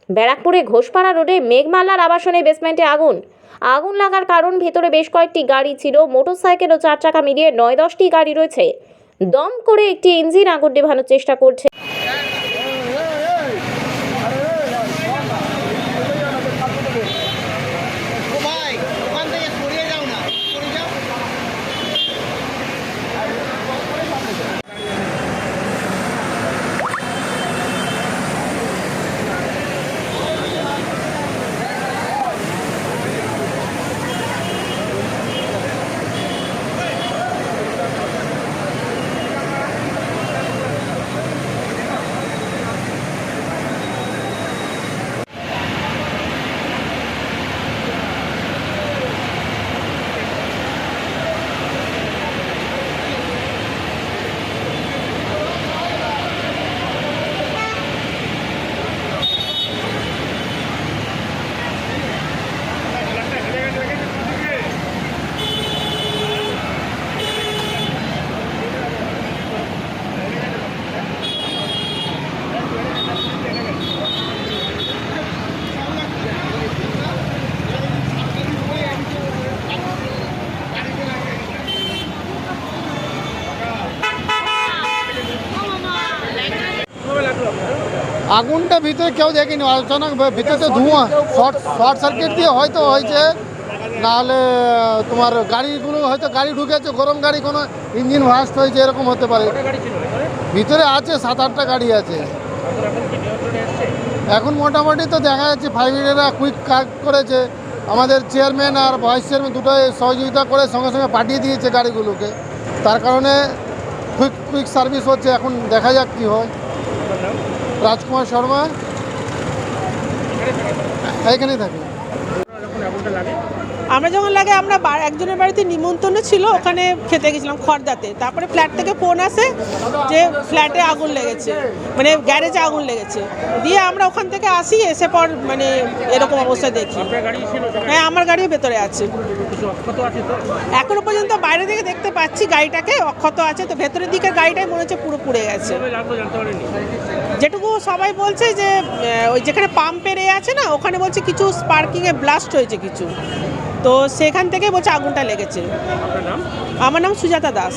ব্যারাকপুরে ঘোষপাড়া রোডে মেঘমালার আবাসনে বেসমেন্টে আগুন লাগার কারণ, ভেতরে বেশ কয়েকটি গাড়ি ছিল, মোটরসাইকেল ও 4 চাকা মিলিয়ে 9-10টি গাড়ি রয়েছে। দম করে একটি ইঞ্জিন আগুন নেভানোর চেষ্টা করছে। আগুনটা ভিতরে কেউ দেখেনি, অচানক ভিতরে ধোঁয়া, শর্ট সার্কিট দিয়ে হয়তো হয়েছে, নাহলে তোমার গাড়িগুলো হয়তো গাড়ি ঢুকেছে, গরম গাড়ি, কোনো ইঞ্জিন ভাস্ট হয়েছে, এরকম হতে পারে। ভিতরে আছে 7-8টা গাড়ি আছে। এখন মোটামুটি তো দেখা যাচ্ছে ফায়ার ব্রিগেডরা কুইক কাজ করেছে, আমাদের চেয়ারম্যান আর ভাইস চেয়ারম্যান দুটোই সহযোগিতা করে সঙ্গে সঙ্গে পাঠিয়ে দিয়েছে গাড়িগুলোকে, তার কারণে কুইক সার্ভিস হচ্ছে। এখন দেখা যাক কী হয়। রাজকুমার শর্মা, এইখানেই থাকি। আমরা যখন লাগে, আমরা একজনের বাড়িতে নিমন্ত্রণ ছিল, ওখানে খেতে গেছিলাম খড়দাতে। তারপরে ফ্ল্যাট থেকে ফোন আসে যে ফ্ল্যাটে আগুন লেগেছে, মানে গ্যারেজে আগুন লেগেছে। দিয়ে আমরা ওখান থেকে আসি, এসে পর মানে এরকম অবস্থা দেখি। হ্যাঁ, আমার গাড়িও ভেতরে আছে। এখনো পর্যন্ত বাইরে থেকে দেখতে পাচ্ছি গাড়িটাকে অক্ষত আছে, তো ভেতরের দিকের গাড়িটাই মনে হচ্ছে পুরো পুড়ে গেছে। যেটুকু সবাই বলছে যে ওই যেখানে পাম্পের আছে না, ওখানে বলছে কিছু স্পার্কিংয়ে ব্লাস্ট হয়েছে কিছু, তো সেখান থেকে বলছে আগুনটা লেগেছে। আমার নাম সুজাতা দাস।